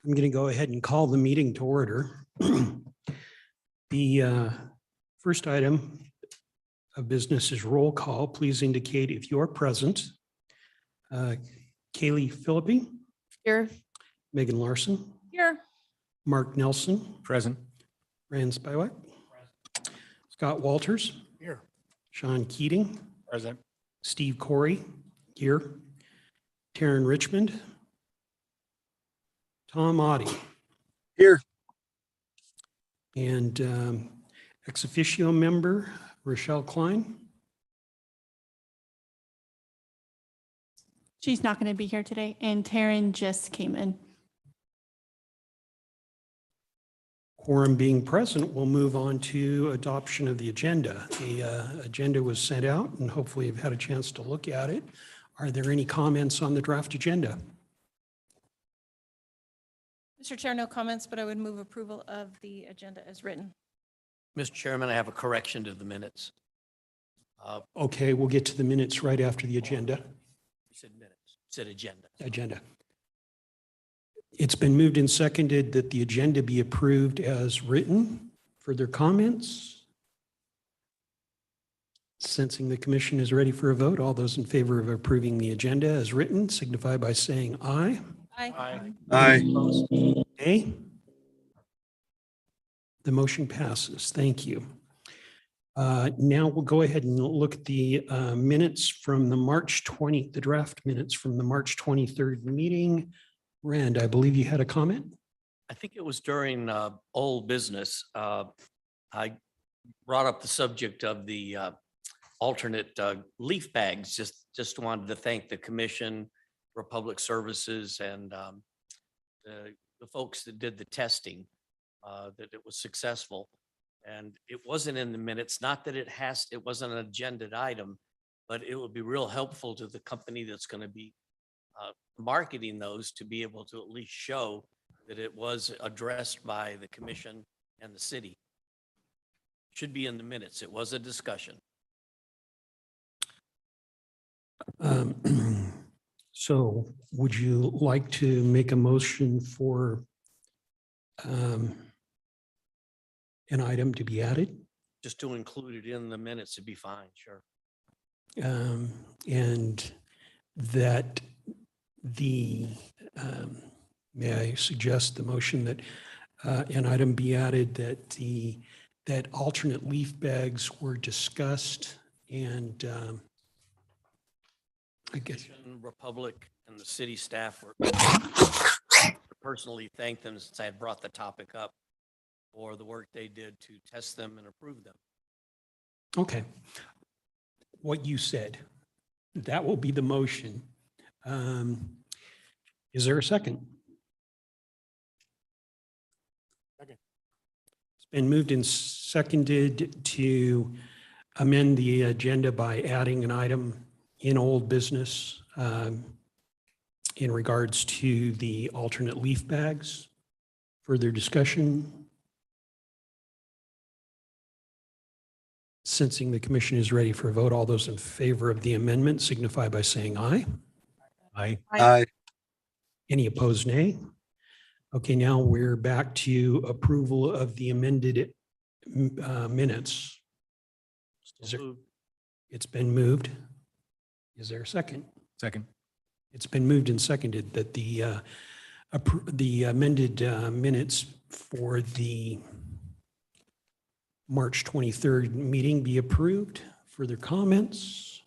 I'm going to go ahead and call the meeting to order. The first item of business is roll call. Please indicate if you're present. Kaylee Philippi, Here. Megan Larson, Here. Mark Nelson, Present. Rand Spywak, Scott Walters, Here. Sean Keating, Present. Steve Corey, here, Taryn Richmond, Tom Oddie. Here. And ex officio member Rochelle Klein. She's not going to be here today, and Taryn just came in. Quorum being present, we'll move on to adoption of the agenda. The agenda was sent out, and hopefully you've had a chance to look at it. Are there any comments on the draft agenda? Mr. Chair, no comments, but I would move approval of the agenda as written. Mr. Chairman, I have a correction to the minutes. Okay, we'll get to the minutes right after the agenda. You said minutes, you said agenda. Agenda. It's been moved and seconded that the agenda be approved as written. Further comments? Sensing the commission is ready for a vote, all those in favor of approving the agenda as written signify by saying aye. Aye. Aye. Nay? The motion passes. Thank you. Now we'll go ahead and look at the minutes from the the draft minutes from the March 23rd meeting. Rand, I believe you had a comment? I think it was during old business. I brought up the subject of the alternate leaf bags. Just wanted to thank the Commission for Public Services and the folks that did the testing, that it was successful. And it wasn't in the minutes, not that it wasn't an agenda item, but it would be real helpful to the company that's going to be marketing those to be able to at least show that it was addressed by the commission and the city. Should be in the minutes. It was a discussion. So would you like to make a motion for an item to be added? Just to include it in the minutes would be fine, sure. And that may I suggest the motion that an item be added that alternate leaf bags were discussed and I guess. Republic and the city staff were personally thank them since I had brought the topic up for the work they did to test them and approve them. Okay. What you said, that will be the motion. Is there a second? Second. It's been moved and seconded to amend the agenda by adding an item in old business in regards to the alternate leaf bags. Further discussion? Sensing the commission is ready for a vote, all those in favor of the amendment signify by saying aye. Aye. Aye. Any opposed, nay? Okay, now we're back to approval of the amended minutes. Is there- It's been moved. Is there a second? Second. It's been moved and seconded that the amended minutes for the March 23rd meeting be approved. Further comments?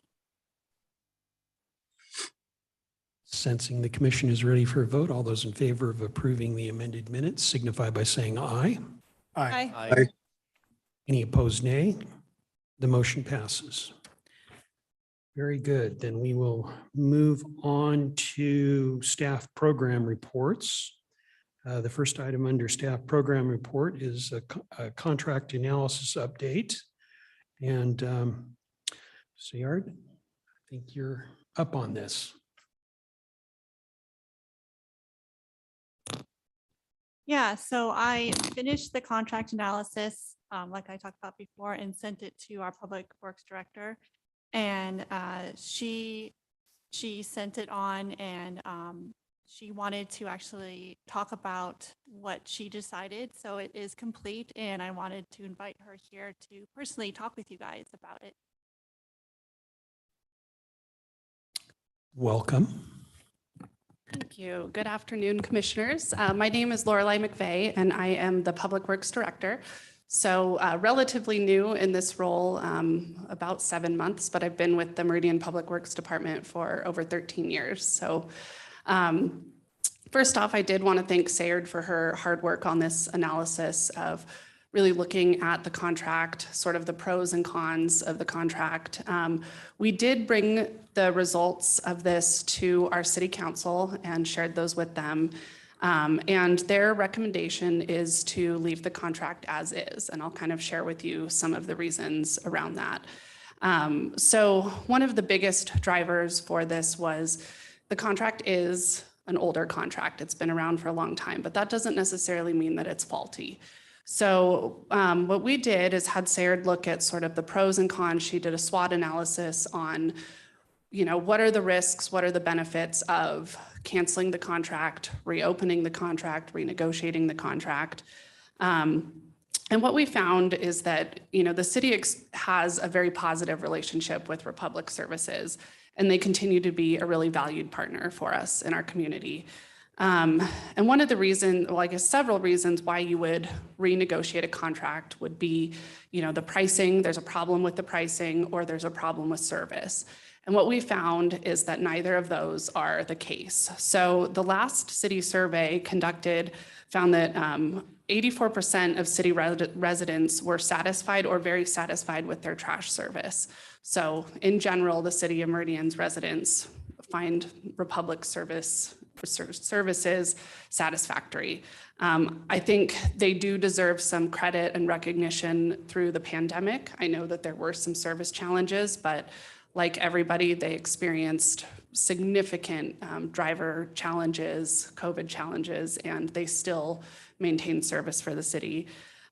Sensing the commission is ready for a vote, all those in favor of approving the amended minutes signify by saying aye. Aye. Aye. Any opposed, nay? The motion passes. Very good. Then we will move on to staff program reports. The first item under staff program report is a contract analysis update. And Sayard, I think you're up on this. Yeah, so I finished the contract analysis, like I talked about before, and sent it to our Public Works Director. And she sent it on and she wanted to actually talk about what she decided. So it is complete, and I wanted to invite her here to personally talk with you guys about it. Welcome. Thank you. Good afternoon, Commissioners. My name is Lorelei McVeigh, and I am the Public Works Director. So relatively new in this role, about 7 months, but I've been with the Meridian Public Works Department for over 13 years. So first off, I did want to thank Sayard for her hard work on this analysis of really looking at the contract, sort of the pros and cons of the contract. We did bring the results of this to our city council and shared those with them. And their recommendation is to leave the contract as is. And I'll kind of share with you some of the reasons around that. So one of the biggest drivers for this was the contract is an older contract. It's been around for a long time, but that doesn't necessarily mean that it's faulty. So what we did is had Sayard look at sort of the pros and cons. She did a SWOT analysis on, what are the risks, what are the benefits of canceling the contract, reopening the contract, renegotiating the contract. And what we found is that, the city has a very positive relationship with Republic Services, and they continue to be a really valued partner for us in our community. And one of the reasons, well, I guess several reasons why you would renegotiate a contract would be, the pricing, there's a problem with the pricing, or there's a problem with service. And what we found is that neither of those are the case. So the last city survey conducted found that 84% of city residents were satisfied or very satisfied with their trash service. So in general, the city of Meridian's residents find Republic services satisfactory. I think they do deserve some credit and recognition through the pandemic. I know that there were some service challenges, but like everybody, they experienced significant driver challenges, COVID challenges, and they still maintain service for the city.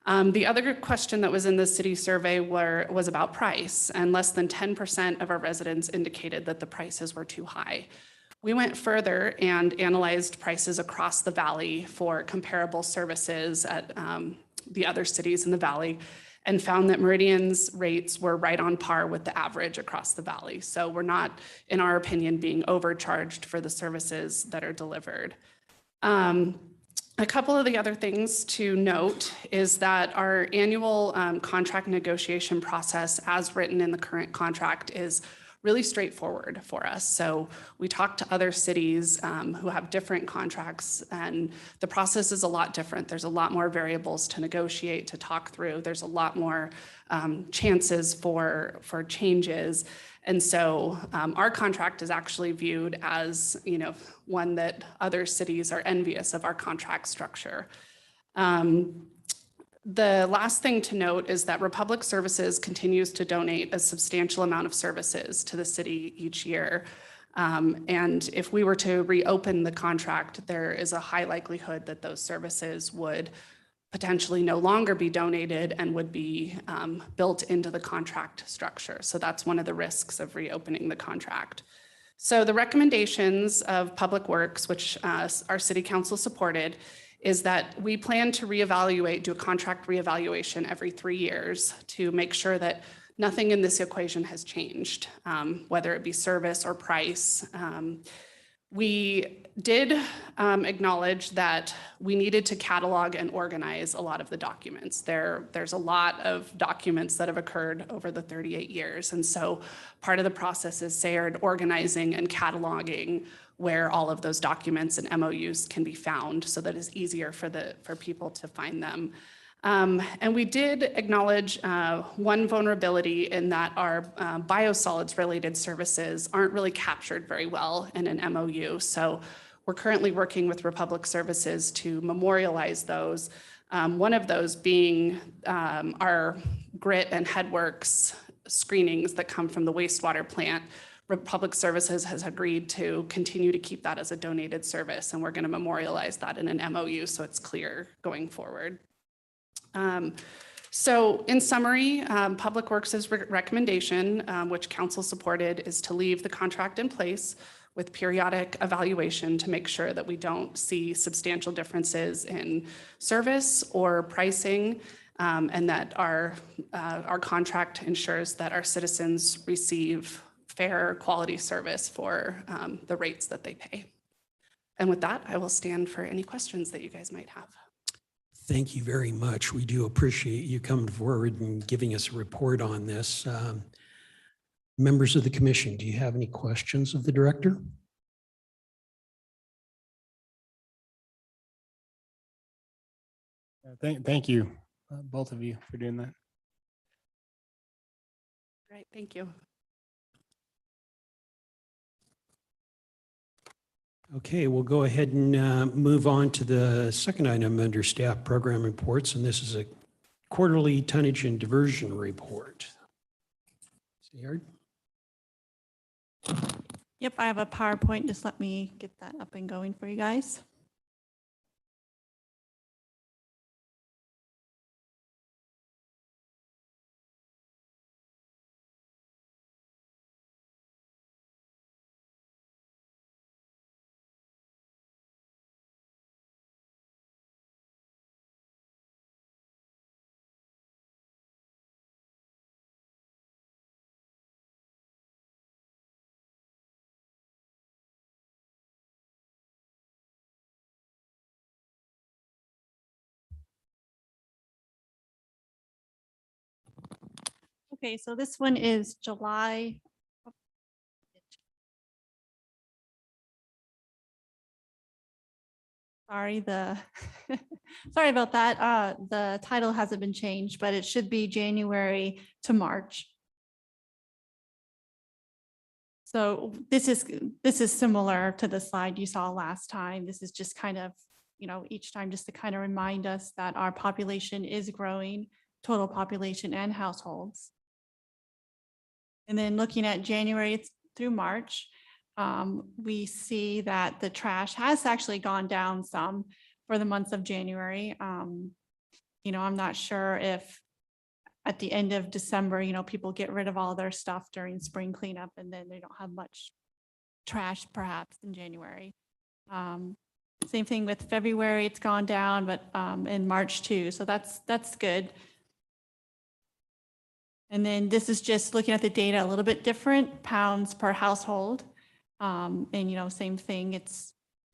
The other question that was in the city survey was about price, and less than 10% of our residents indicated that the prices were too high. We went further and analyzed prices across the valley for comparable services at the other cities in the valley, and found that Meridian's rates were right on par with the average across the valley. So we're not, in our opinion, being overcharged for the services that are delivered. A couple of the other things to note is that our annual contract negotiation process, as written in the current contract, is really straightforward for us. So we talked to other cities who have different contracts, and the process is a lot different. There's a lot more variables to negotiate, to talk through. There's a lot more chances for changes. And so our contract is actually viewed as, one that other cities are envious of our contract structure. The last thing to note is that Republic Services continues to donate a substantial amount of services to the city each year. And if we were to reopen the contract, there is a high likelihood that those services would potentially no longer be donated and would be built into the contract structure. So that's one of the risks of reopening the contract. So the recommendations of Public Works, which our city council supported, is that we plan to do a contract reevaluation every 3 years to make sure that nothing in this equation has changed, whether it be service or price. We did acknowledge that we needed to catalog and organize a lot of the documents. There's a lot of documents that have occurred over the 38 years. And so part of the process is Sayard organizing and cataloging where all of those documents and MOUs can be found so that it's easier for people to find them. And we did acknowledge one vulnerability in that our biosolids related services aren't really captured very well in an MOU. So we're currently working with Republic Services to memorialize those. One of those being our grit and headworks screenings that come from the wastewater plant. Republic Services has agreed to continue to keep that as a donated service, and we're going to memorialize that in an MOU so it's clear going forward. So in summary, Public Works' recommendation, which council supported, is to leave the contract in place with periodic evaluation to make sure that we don't see substantial differences in service or pricing, and that our contract ensures that our citizens receive fair quality service for the rates that they pay. And with that, I will stand for any questions that you guys might have. Thank you very much. We do appreciate you coming forward and giving us a report on this. Members of the commission, do you have any questions of the director? Thank you, both of you, for doing that. Great, thank you. Okay, we'll go ahead and move on to the second item under staff program reports, and this is a quarterly tonnage and diversion report. Sayard? Yep, I have a PowerPoint. Just let me get that up and going for you guys. Okay, so this one is July. Sorry, sorry about that. The title hasn't been changed, but it should be January to March. So this is similar to the slide you saw last time. This is just kind of, each time just to kind of remind us that our population is growing, total population and households. And then looking at January through March, we see that the trash has actually gone down some for the months of January. I'm not sure if at the end of December, people get rid of all their stuff during spring cleanup and then they don't have much trash perhaps in January. Same thing with February, it's gone down, but in March too. So that's good. And then this is just looking at the data a little bit different, pounds per household. And same thing,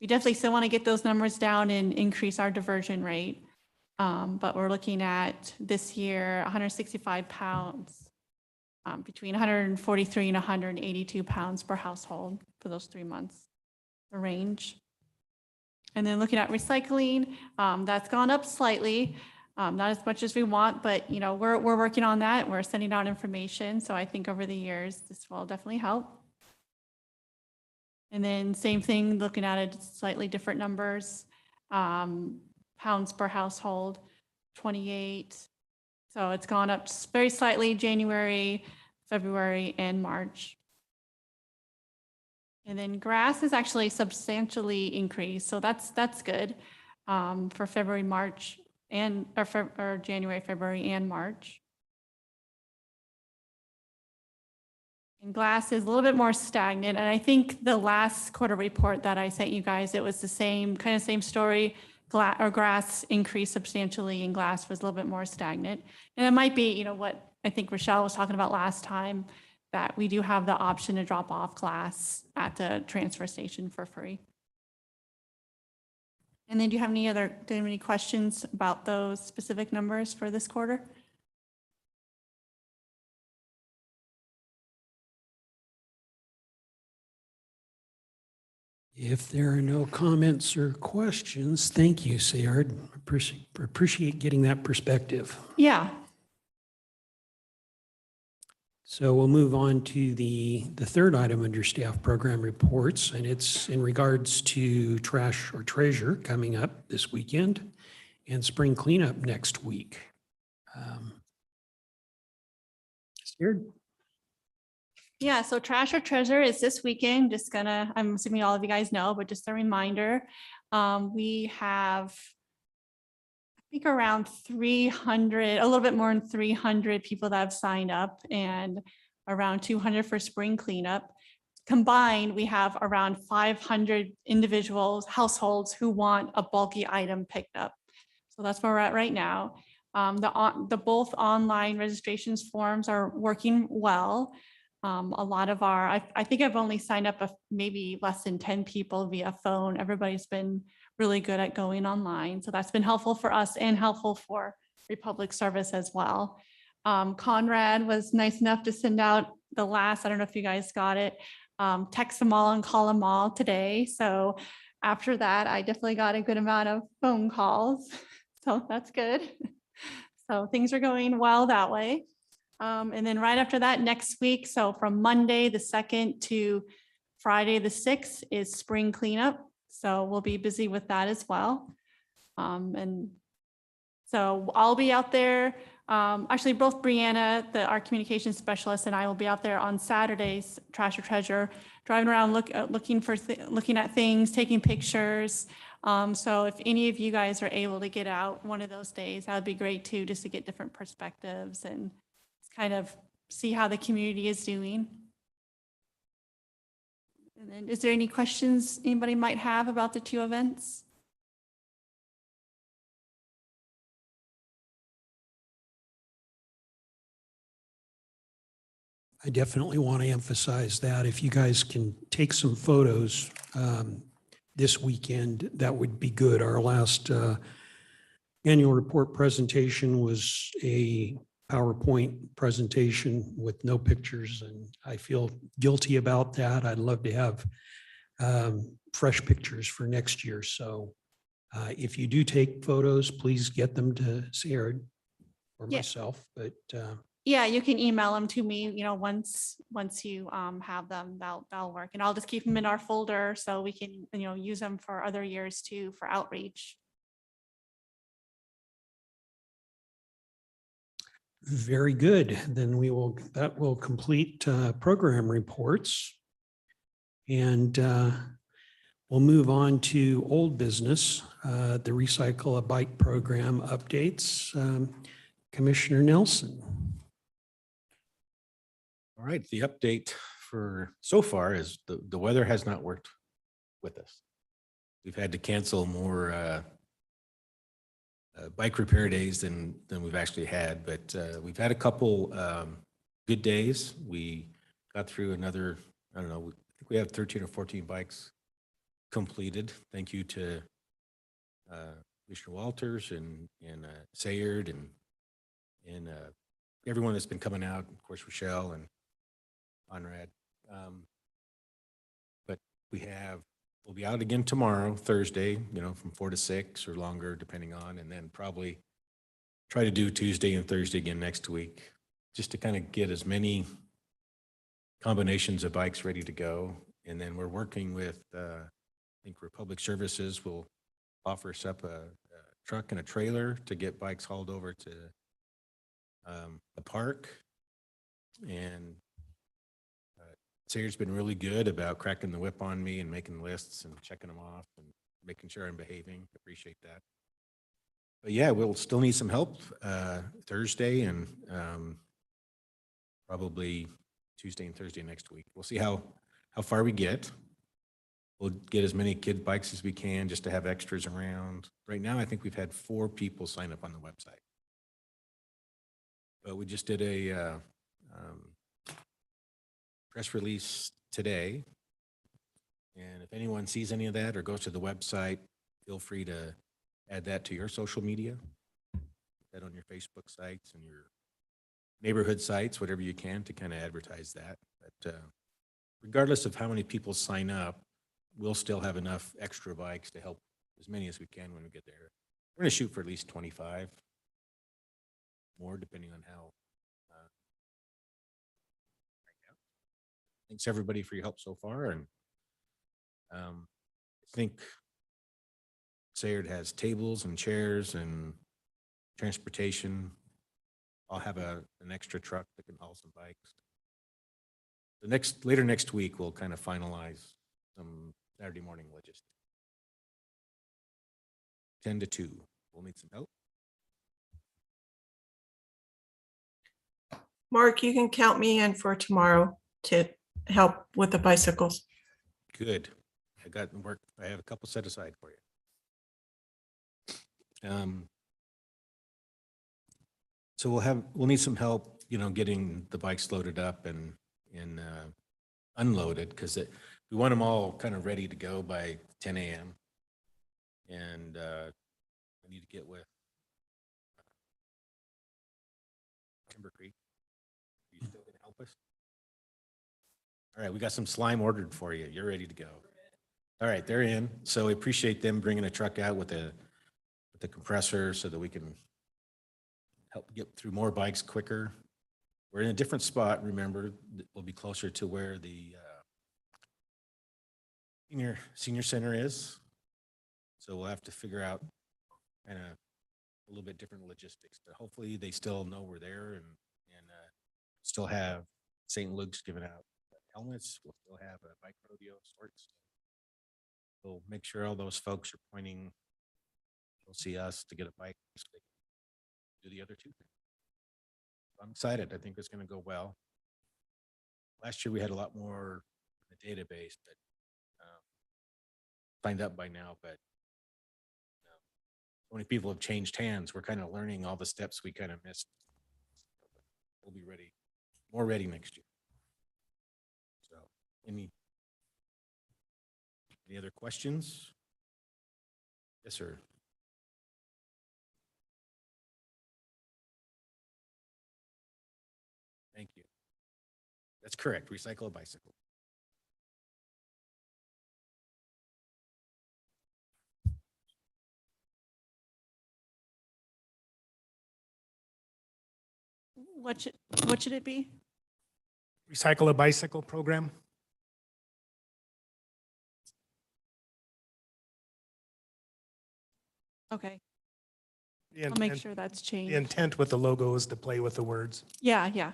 we definitely still want to get those numbers down and increase our diversion rate. But we're looking at this year, 165 pounds, between 143 and 182 pounds per household for those 3 months, the range. And then looking at recycling, that's gone up slightly. Not as much as we want, but we're working on that. We're sending out information. So I think over the years, this will definitely help. And then same thing, looking at it, slightly different numbers. Pounds per household, 28. So it's gone up just very slightly January, February, and March. And then grass is actually substantially increased. So that's good for February, March, or January, February, and March. And glass is a little bit more stagnant. And I think the last quarter report that I sent you guys, it was the same story. Grass increased substantially and glass was a little bit more stagnant. And it might be, what I think Rochelle was talking about last time, that we do have the option to drop off glass at the transfer station for free. And then do you have any questions about those specific numbers for this quarter? If there are no comments or questions, thank you, Sayard. Appreciate getting that perspective. Yeah. So we'll move on to the third item under staff program reports, and it's in regards to trash or treasure coming up this weekend and spring cleanup next week. Sayard? Yeah, so Trash or Treasure is this weekend. I'm assuming all of you guys know, but just a reminder. We have, I think, around 300, a little bit more than 300 people that have signed up and around 200 for spring cleanup. combined, we have around 500 individuals, households who want a bulky item picked up. So that's where we're at right now. The both online registrations forms are working well. A lot of I think I've only signed up maybe less than 10 people via phone. Everybody's been really good at going online. So that's been helpful for us and helpful for Republic Service as well. Conrad was nice enough to send out the last, I don't know if you guys got it, text them all and call them all today. So after that, I definitely got a good amount of phone calls. So that's good. So things are going well that way. And then right after that, next week, so from Monday the 2nd to Friday the 6th is spring cleanup. So we'll be busy with that as well. And so I'll be out there. Actually, both Brianna, our communications specialist, and I will be out there on Saturdays, Trash or Treasure, driving around looking at things, taking pictures. So if any of you guys are able to get out one of those days, that would be great too, just to get different perspectives and kind of see how the community is doing. And then is there any questions anybody might have about the two events? I definitely want to emphasize that if you guys can take some photos this weekend, that would be good. Our last annual report presentation was a PowerPoint presentation with no pictures, and I feel guilty about that. I'd love to have fresh pictures for next year. So if you do take photos, please get them to Sarah or Yeah. myself, but Yeah, you can email them to me, once you have them, that'll work. And I'll just keep them in our folder so we can, use them for other years too, for outreach. very good. Then that will complete program reports. And we'll move on to old business, the Recycle a Bike program updates. Commissioner Nelson. All right, the update for so far is the weather has not worked with us. We've had to cancel more bike repair days than we've actually had, but we've had a couple good days. We got through another, I don't know, I think we have 13 or 14 bikes completed. Thank you to Commissioner Walters and Sayard and everyone that's been coming out, of course, Rochelle and Conrad. But we'll be out again tomorrow, Thursday, from 4 to 6 or longer, depending on, and then probably try to do Tuesday and Thursday again next week, just to kind of get as many combinations of bikes ready to go. And then we're working with, I think Republic Services will offer us up a truck and a trailer to get bikes hauled over to the park. And Sayer's been really good about cracking the whip on me and making lists and checking them off and making sure I'm behaving. Appreciate that. But yeah, we'll still need some help Thursday and probably Tuesday and Thursday next week. We'll see how far we get. We'll get as many kid bikes as we can just to have extras around. Right now, I think we've had 4 people sign up on the website. But we just did a press release today. And if anyone sees any of that or goes to the website, feel free to add that to your social media, that on your Facebook sites and your neighborhood sites, whatever you can to kind of advertise that. But regardless of how many people sign up, we'll still have enough extra bikes to help as many as we can when we get there. We're going to shoot for at least 25 more, depending on how. Thanks everybody for your help so far. And I think Sayard has tables and chairs and transportation. I'll have an extra truck that can haul some bikes. Later next week, we'll kind of finalize some Saturday morning logistics. 10 to 2. We'll need some help. Mark, you can count me in for tomorrow to help with the bicycles. Good. I got work. I have a couple set aside for you. So we'll need some help, getting the bikes loaded up and unloaded, because we want them all kind of ready to go by 10 a.m. And I need to get with Timber Creek. Are you still gonna help us? All right, we got some slime ordered for you. You're ready to go. All right, they're in. So we appreciate them bringing a truck out with the compressor so that we can help get through more bikes quicker. We're in a different spot, remember. We'll be closer to where the senior center is. So we'll have to figure out kind of a little bit different logistics, but hopefully they still know we're there and still have St. Luke's giving out helmets. We'll still have a bike rodeo of sorts. We'll make sure all those folks are pointing. They'll see us to get a bike. So they can do the other two things. I'm excited. I think it's going to go well. Last year we had a lot more in the database that signed up by now, but so many people have changed hands. We're kind of learning all the steps we kind of missed. We'll be ready, more ready next year. So any other questions? Yes, sir. Thank you. That's correct. Recycle a bicycle. What should it be? Recycle a bicycle program. Okay, The I'll make intent- sure that's The changed. intent with the logo is to play with the words. Yeah, yeah.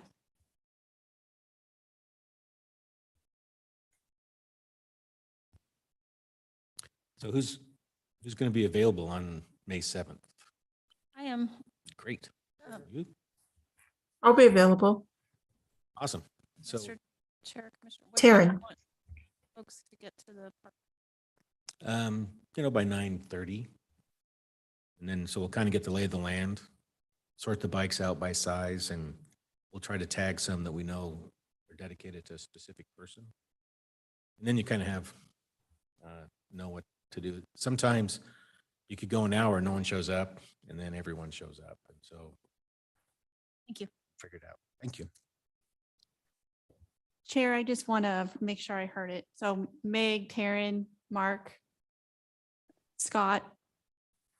So who's going to be available on May 7th? I am. Great. Um, You? I'll be available. Awesome. So Mr. Chair, Commissioner. what time do you Taryn. want Folks to get to the park. by 9:30. And then, so we'll kind of get the lay of the land, sort the bikes out by size, and we'll try to tag some that we know are dedicated to a specific person. And then you kind of have, know what to do. Sometimes you could go an hour, no one shows up, and then everyone shows up. And so. Thank you. Figure it out. Thank you. Chair, I just want to make sure I heard it. So Meg, Taryn, Mark, Scott,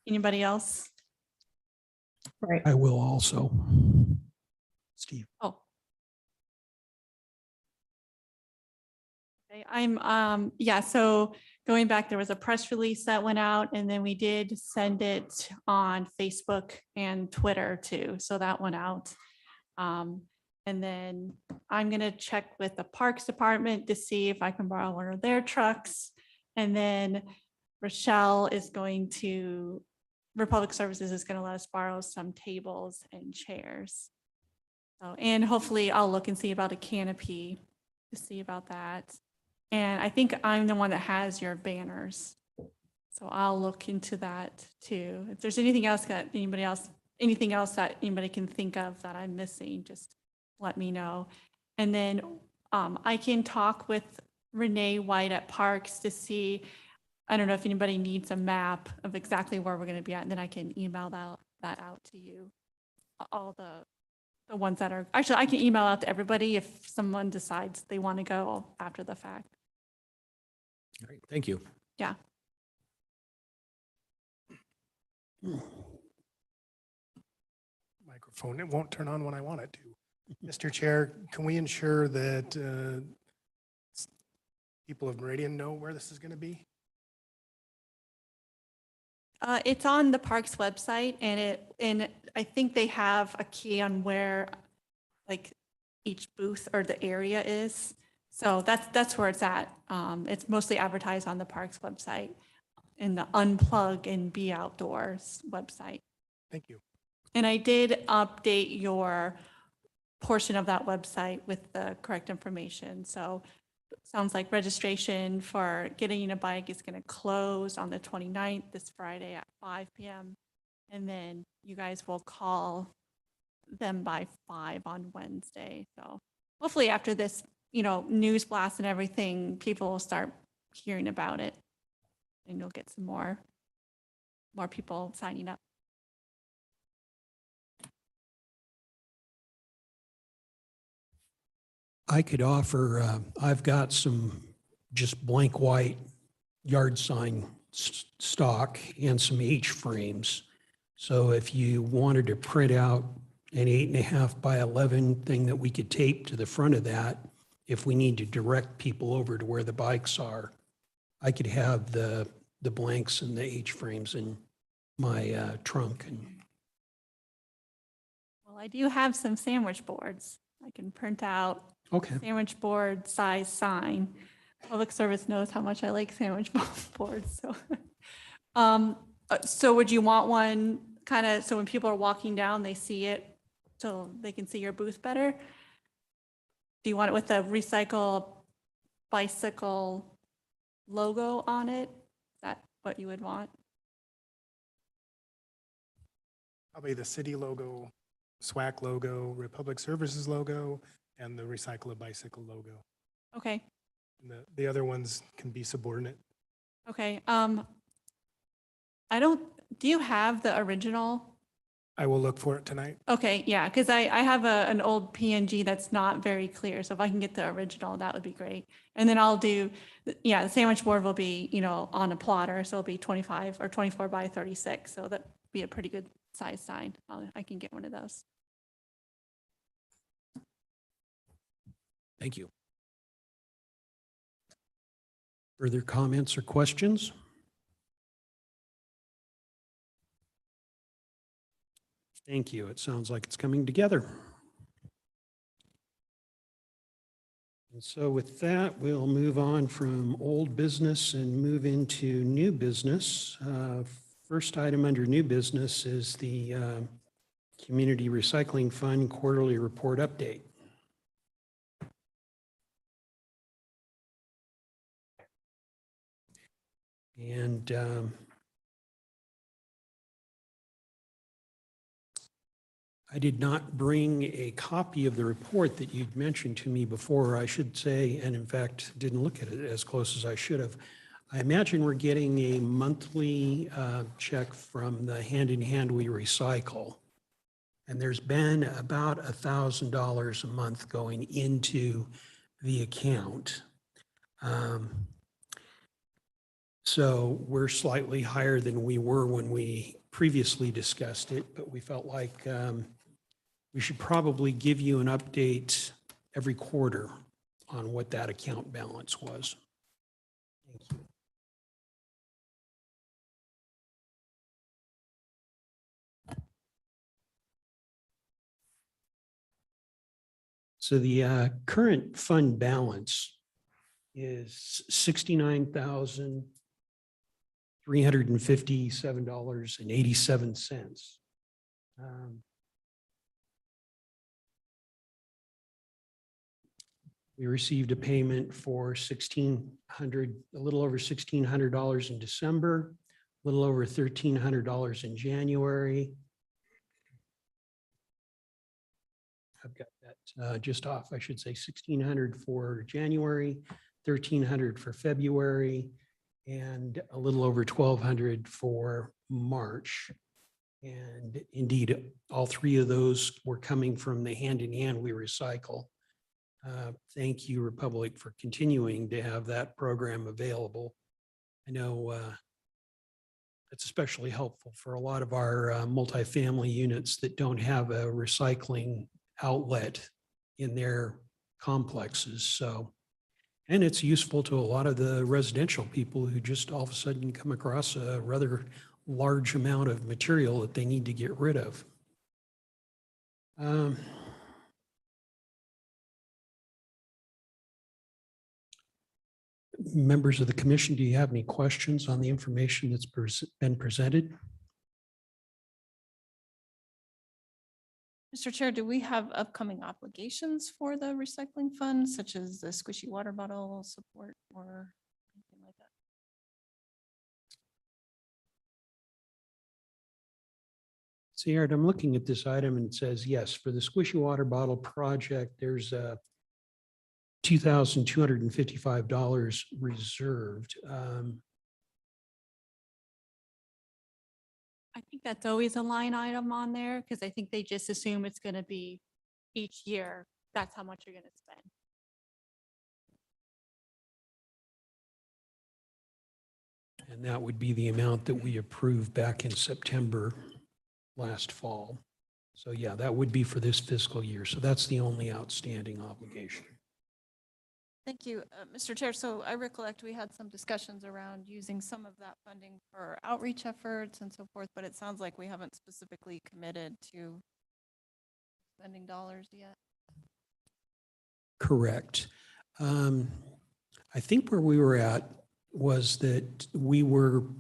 anybody else? Right. I will also. Steve. Oh. Okay, yeah, so going back, there was a press release that went out and then we did send it on Facebook and Twitter too. So that went out. And then I'm gonna check with the Parks Department to see if I can borrow one of their trucks. And then Rochelle is going to, Republic Services is gonna let us borrow some tables and chairs. So, and hopefully I'll look and see about a canopy to see about that. And I think I'm the one that has your banners. So I'll look into that too. If there's anything else that anything else that anybody can think of that I'm missing, just let me know. And then I can talk with Renee White at Parks to see, I don't know if anybody needs a map of exactly where we're going to be at, and then I can email that out to you. All the ones that are, actually, I can email out to everybody if someone decides they want to go after the fact. All right. Thank you. Yeah. Microphone, it won't turn on when I want it to. Mr. Chair, can we ensure that people of Meridian know where this is going to be? It's on the parks website and I think they have a key on where like each booth or the area is. So that's where it's at. It's mostly advertised on the parks website in the Unplug and Be Outdoors website. Thank you. And I did update your portion of that website with the correct information. So sounds like registration for getting a bike is going to close on the 29th, this Friday at 5 p.m. And then you guys will call them by 5 on Wednesday. So hopefully after this, news blast and everything, people will start hearing about it. And you'll get some more people signing up. I could offer, I've got some just blank white yard sign stock and some H-frames. So if you wanted to print out an 8.5 by 11 thing that we could tape to the front of that, if we need to direct people over to where the bikes are, I could have the blanks and the H-frames in my trunk. And Well, I do have some sandwich boards. I can print out okay, sandwich board size sign. Public Service knows how much I like sandwich boards, so. So would you want one kind of, so when people are walking down, they see it, so they can see your booth better? Do you want it with a recycle bicycle logo on it? Is that what you would want? Probably the city logo, Swac logo, Republic Services logo, and the Recycle a Bicycle logo. Okay, And the other ones can be subordinate. okay. Do you have the original? I will look for it tonight. Okay, yeah, because I have an old PNG that's not very clear, so if I can get the original, that would be great. And then I'll do, the sandwich board will be, on a plotter, so it'll be 25 or 24 by 36, so that'd be a pretty good size sign. I can get one of those. thank you. Further comments or questions? Thank you. It sounds like it's coming together. And so with that, we'll move on from old business and move into new business. First item under new business is the Community Recycling Fund Quarterly Report Update. And I did not bring a copy of the report that you'd mentioned to me before, I should say, and in fact, didn't look at it as close as I should have. I imagine we're getting a monthly check from the Hand in Hand We Recycle. And there's been about $1,000 a month going into the account. So we're slightly higher than we were when we previously discussed it, but we felt like we should probably give you an update every quarter on what that account balance was. Thank you. So the current fund balance is $69,357.87. We received a payment for a little over $1,600 in December, a little over $1,300 in January. I've got that just off, I should say $1,600 for January, $1,300 for February, and a little over $1,200 for March. And indeed, all three of those were coming from the Hand in Hand We Recycle. Thank you, Republic, for continuing to have that program available. I know it's especially helpful for a lot of our multifamily units that don't have a recycling outlet in their complexes. So, and it's useful to a lot of the residential people who just all of a sudden come across a rather large amount of material that they need to get rid of. Members of the commission, do you have any questions on the information that's been presented? Mr. Chair, do we have upcoming obligations for the recycling fund, such as the squishy water bottle support or anything like that? See, Art, I'm looking at this item and it says, yes, for the squishy water bottle project, there's a $2,255 reserved. I think that's always a line item on there because I think they just assume it's going to be each year. That's how much you're going to spend. And that would be the amount that we approved back in September last fall. So yeah, that would be for this fiscal year. So that's the only outstanding obligation. Thank you, Mr. Chair. So I recollect we had some discussions around using some of that funding for outreach efforts and so forth, but it sounds like we haven't specifically committed to spending dollars yet. Correct. I think where we were at was that we would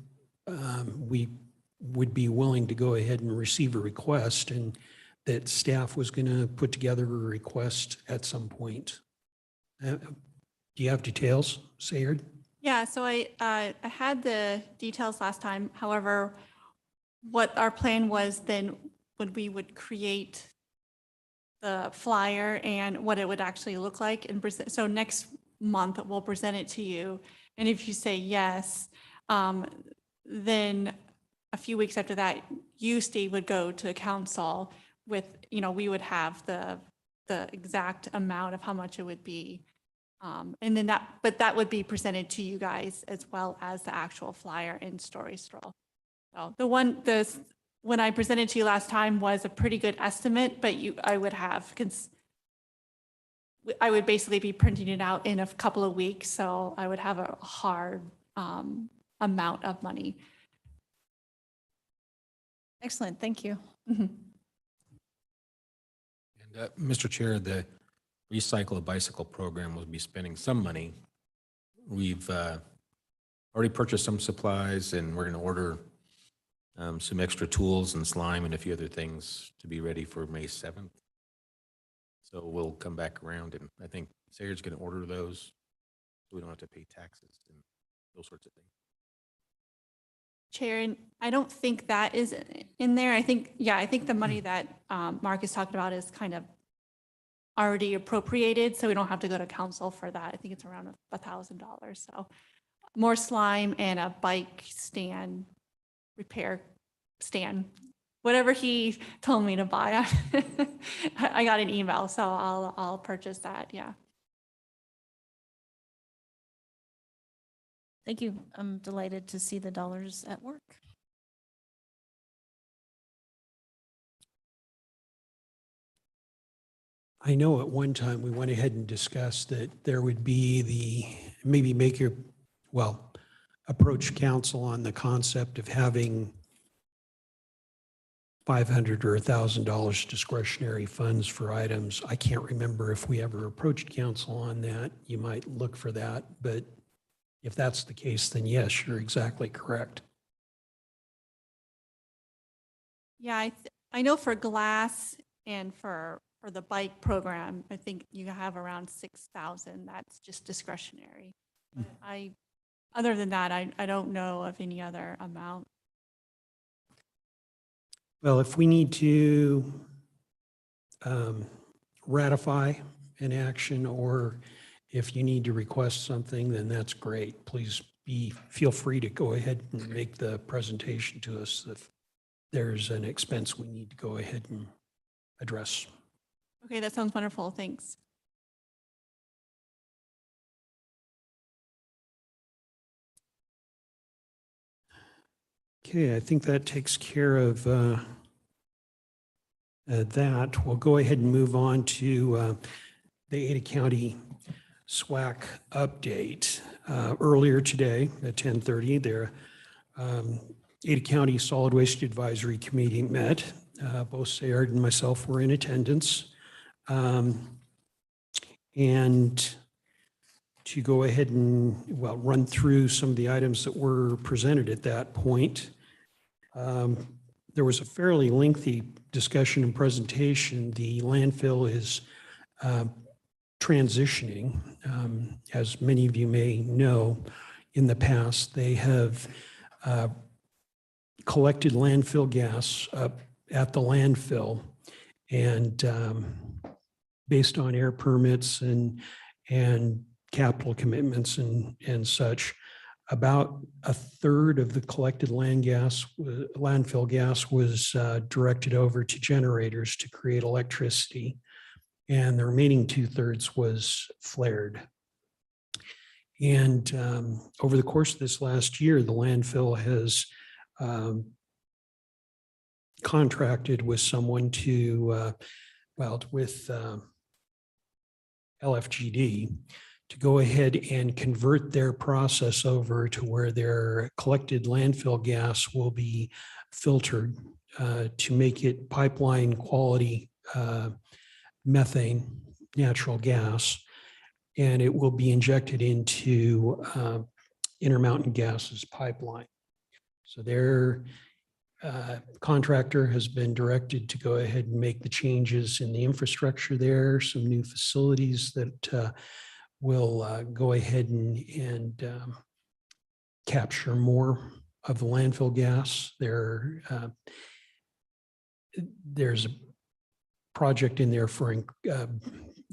be willing to go ahead and receive a request and that staff was going to put together a request at some point. Do you have details, Sayard? Yeah, so I had the details last time. However, what our plan was then when we would create the flyer and what it would actually look like and present. So next month we'll present it to you. And if you say yes, then a few weeks after that, you, Steve, would go to council with, we would have the exact amount of how much it would be. And then that would be presented to you guys as well as the actual flyer and story stroll. So when I presented to you last time was a pretty good estimate, but I would basically be printing it out in a couple of weeks. So I would have a hard amount of money. Excellent, thank you. Mhm. And Mr. Chair, the Recycle a Bicycle program will be spending some money. We've already purchased some supplies and we're going to order some extra tools and slime and a few other things to be ready for May 7th. So we'll come back around and I think Sayard's going to order those so we don't have to pay taxes and those sorts of things. Chair, and I don't think that is in there. I think the money that Mark is talking about is kind of already appropriated, so we don't have to go to council for that. I think it's around $1,000. So more slime and a bike stand, repair stand, whatever he told me to buy. I got an email, so I'll purchase that. Yeah. Thank you. I'm delighted to see the dollars at work. I know at one time we went ahead and discussed that there would be approach council on the concept of having $500 or $1,000 discretionary funds for items. I can't remember if we ever approached council on that. You might look for that, but if that's the case, then yes, you're exactly correct. Yeah, I know for glass and for the bike program, I think you have around 6,000. That's just discretionary. Other than that, I don't know of any other amount. Well, if we need to ratify an action or if you need to request something, then that's great. Please feel free to go ahead and make the presentation to us if there's an expense we need to go ahead and address. Okay, that sounds wonderful. Thanks. Okay, I think that takes care of that. We'll go ahead and move on to the Ada County Swac update. Earlier today at 10:30, their Ada County Solid Waste Advisory Committee met. Both Sayard and myself were in attendance. And to go ahead and, run through some of the items that were presented at that point. there was a fairly lengthy discussion and presentation. The landfill is transitioning. As many of you may know, in the past, they have collected landfill gas up at the landfill, and based on air permits and capital commitments and such, about a third of the collected landfill gas was directed over to generators to create electricity, and the remaining 2/3 was flared. And over the course of this last year, the landfill has contracted with someone to, with LFGD, to go ahead and convert their process over to where their collected landfill gas will be filtered to make it pipeline quality methane, natural gas, and it will be injected into Intermountain Gas's pipeline. So their contractor has been directed to go ahead and make the changes in the infrastructure there, some new facilities that will go ahead and capture more of the landfill gas. There's a project in there for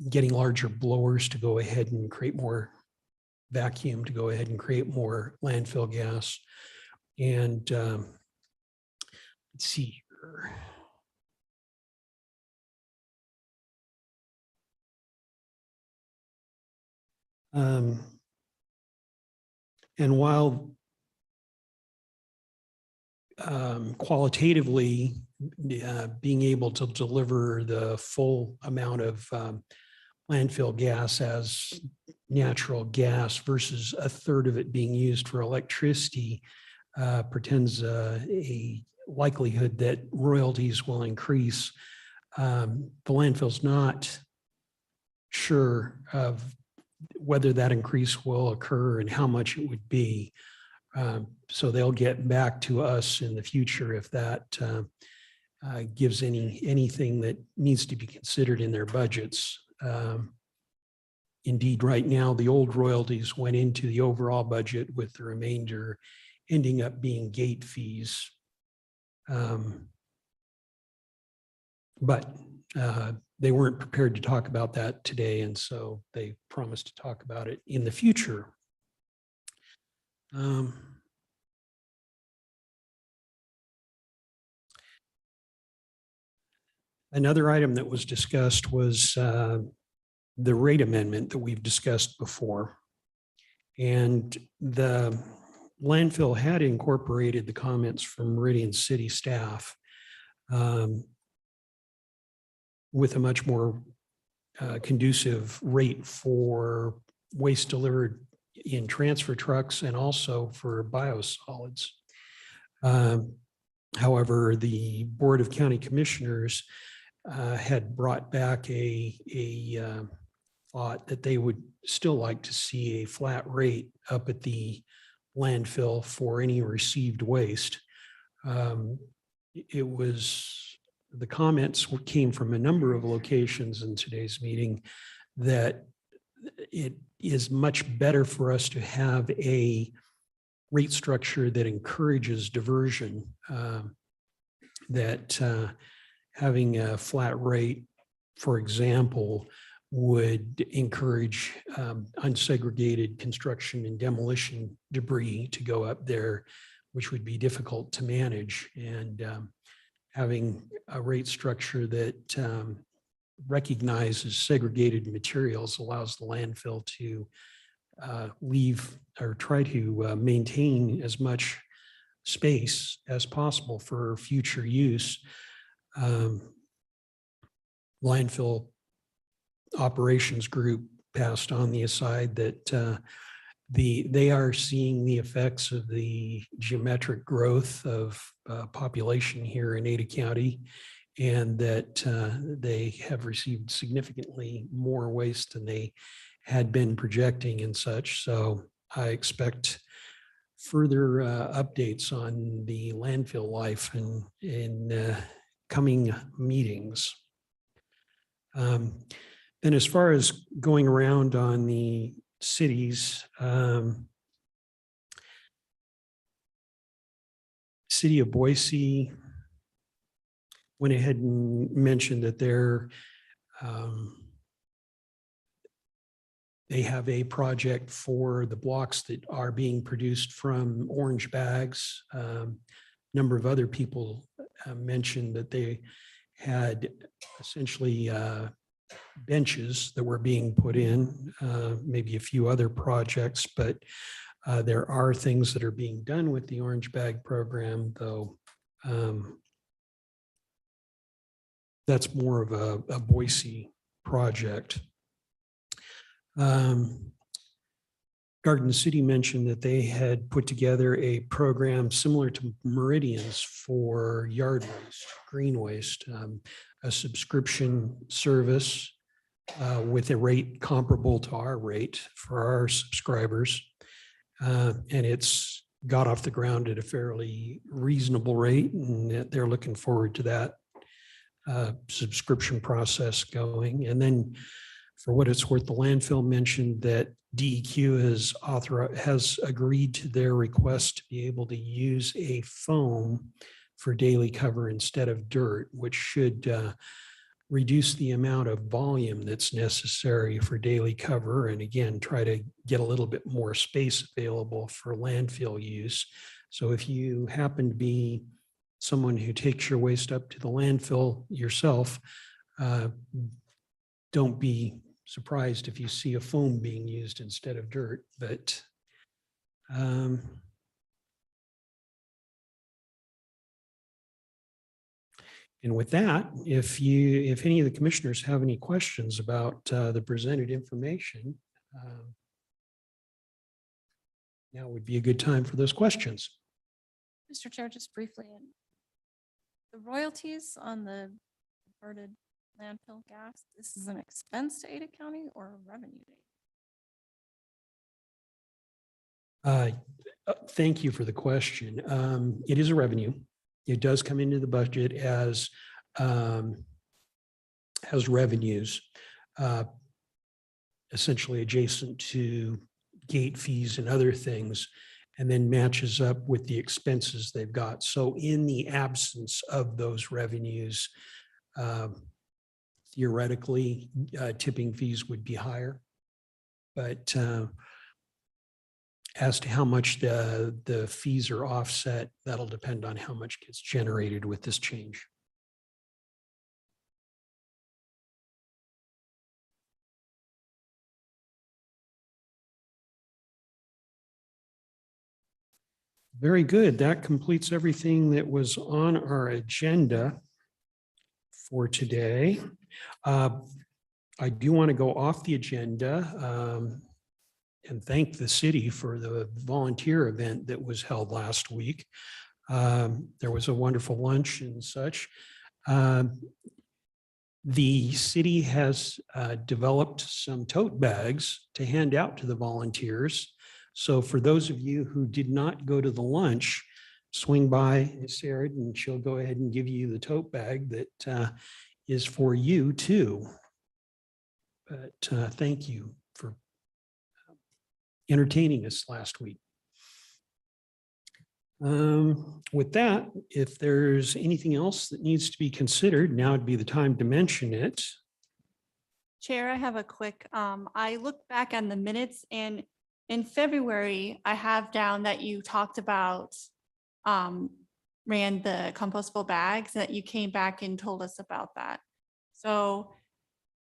getting larger blowers to go ahead and create more vacuum, to go ahead and create more landfill gas. And let's see here. And while qualitatively being able to deliver the full amount of landfill gas as natural gas versus a third of it being used for electricity portends a likelihood that royalties will increase. The landfill's not sure of whether that increase will occur and how much it would be. So they'll get back to us in the future if that gives anything that needs to be considered in their budgets. Indeed, right now, the old royalties went into the overall budget, with the remainder ending up being gate fees. But they weren't prepared to talk about that today, and so they promised to talk about it in the future. Another item that was discussed was the rate amendment that we've discussed before. And the landfill had incorporated the comments from Meridian City staff with a much more conducive rate for waste delivered in transfer trucks and also for biosolids. However, the Board of County Commissioners had brought back a thought that they would still like to see a flat rate up at the landfill for any received waste. The comments came from a number of locations in today's meeting that it is much better for us to have a rate structure that encourages diversion, that having a flat rate, for example, would encourage unsegregated construction and demolition debris to go up there, which would be difficult to manage. And having a rate structure that recognizes segregated materials allows the landfill to leave or try to maintain as much space as possible for future use. Landfill operations group passed on the aside that they are seeing the effects of the geometric growth of population here in Ada County, and that they have received significantly more waste than they had been projecting and such. So I expect further updates on the landfill life in coming meetings. And as far as going around on the cities, City of Boise went ahead and mentioned that they have a project for the blocks that are being produced from orange bags. Number of other people mentioned that they had essentially benches that were being put in, maybe a few other projects, but there are things that are being done with the orange bag program, though. That's more of a Boise project. Garden City mentioned that they had put together a program similar to Meridian's for yard waste, green waste, a subscription service with a rate comparable to our rate for our subscribers. And it's got off the ground at a fairly reasonable rate, and they're looking forward to that subscription process going. And then for what it's worth, the landfill mentioned that DEQ has agreed to their request to be able to use a foam for daily cover instead of dirt, which should reduce the amount of volume that's necessary for daily cover. And again, try to get a little bit more space available for landfill use. So if you happen to be someone who takes your waste up to the landfill yourself, don't be surprised if you see a foam being used instead of dirt, but and with that, if any of the commissioners have any questions about the presented information, now would be a good time for those questions. Mr. Chair, just briefly, the royalties on the converted landfill gas, this is an expense to Ada County or a revenue to? Thank you for the question. It is a revenue. It does come into the budget as revenues, essentially adjacent to gate fees and other things, and then matches up with the expenses they've got. So in the absence of those revenues, theoretically, tipping fees would be higher. But as to how much the fees are offset, that'll depend on how much gets generated with this change. Very good. That completes everything that was on our agenda for today. I do want to go off the agenda and thank the city for the volunteer event that was held last week. There was a wonderful lunch and such. The city has developed some tote bags to hand out to the volunteers. So for those of you who did not go to the lunch, swing by Sarah and she'll go ahead and give you the tote bag that is for you too. But thank you for entertaining us last week. With that, if there's anything else that needs to be considered, now would be the time to mention it. Chair, I have a quick, I looked back on the minutes, and in February, I have down that you talked about ran the compostable bags, that you came back and told us about that. So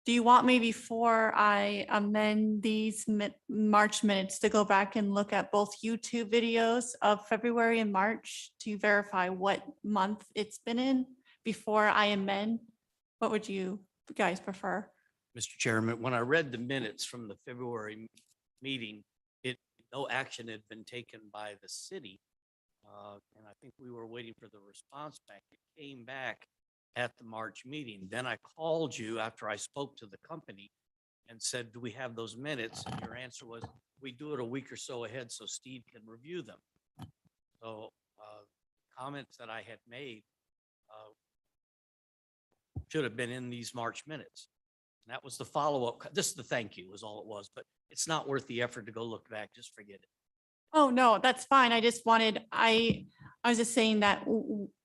do you want me, before I amend these March minutes, to go back and look at both YouTube videos of February and March to verify what month it's been in before I amend? What would you guys prefer? Mr. Chairman, when I read the minutes from the February meeting, no action had been taken by the city. And I think we were waiting for the response back. It came back at the March meeting. Then I called you after I spoke to the company and said, do we have those minutes? And your answer was, we do it a week or so ahead so Steve can review them. So comments that I had made should have been in these March minutes. And that was the follow-up. This is the thank you was all it was, but it's not worth the effort to go look back. Just forget it. Oh, no, that's fine. I just wanted, I was just saying that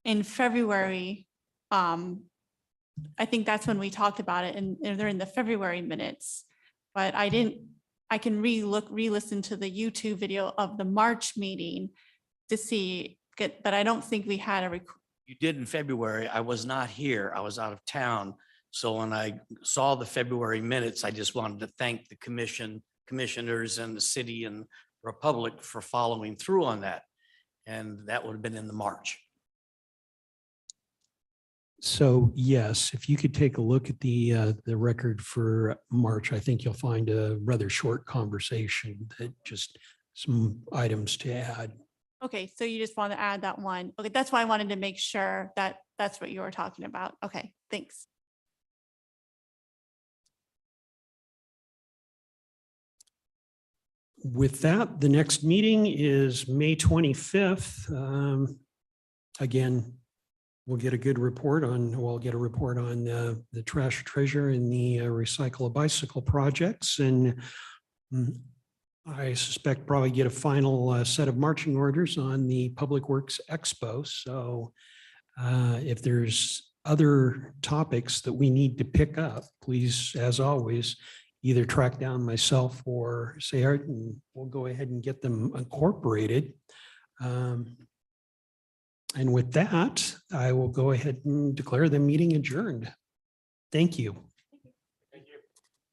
in February, I think that's when we talked about it and they're in the February minutes. But I can re-listen to the YouTube video of the March meeting to see, but I don't think we had a, You did in February. I was not here. I was out of town. So when I saw the February minutes, I just wanted to thank the commissioners and the city and Republic for following through on that. And that would have been in the March. So yes, if you could take a look at the record for March, I think you'll find a rather short conversation that just some items to add. okay, so you just want to add that one. Okay, that's why I wanted to make sure that that's what you were talking about. Okay, thanks. With that, the next meeting is May 25th. Again, we'll get a good report on, we'll get a report on the trash treasure and the recycle a bicycle projects. And I suspect probably get a final set of marching orders on the Public Works Expo. So if there's other topics that we need to pick up, please, as always, either track down myself or Sayart, and we'll go ahead and get them incorporated. And with that, I will go ahead and declare the meeting adjourned. Thank you.